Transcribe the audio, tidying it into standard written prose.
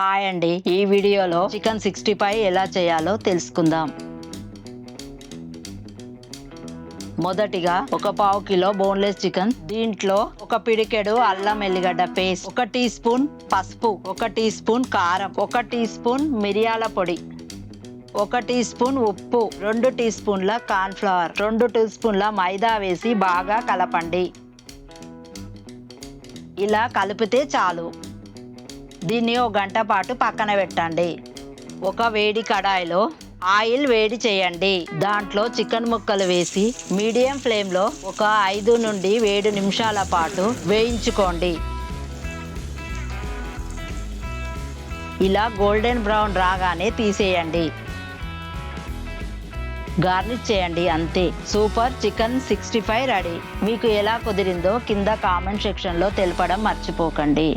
Hi అండి, ఈ వీడియోలో చికెన్ 65 ఎలా చేయాలో తెలుసుకుందాం. మొదటిగా ఒక పావు కిలో బోన్లెస్ చికెన్, దీంట్లో ఒక పిడికెడు అల్లం ఎల్లిగడ్డ పేస్ట్, 1 టీ స్పూన్ పసుపు, 1 టీ స్పూన్ కారం, 1 టీ స్పూన్ మిరియాల పొడి, 1 టీ స్పూన్ ఉప్పు, 2 టీ స్పూన్ల కార్న్ఫ్లవర్, 2 టీ స్పూన్ల మైదా వేసి బాగా కలపండి. ఇలా కలిపితే చాలు. దీన్ని 1 గంట పాటు పక్కన పెట్టండి. ఒక వేడి కడాయిలో ఆయిల్ వేడి చేయండి. దాంట్లో చికెన్ ముక్కలు వేసి మీడియం ఫ్లేమ్లో ఒక 5 నుండి 7 నిమిషాల పాటు వేయించుకోండి. ఇలా గోల్డెన్ బ్రౌన్ రాగానే తీసేయండి. గార్నిష్ చేయండి, అంతే. Super chicken 65 ready. మీకు ఎలా కుదిరిందో కింద కామెంట్ సెక్షన్లో తెలపడం మర్చిపోకండి.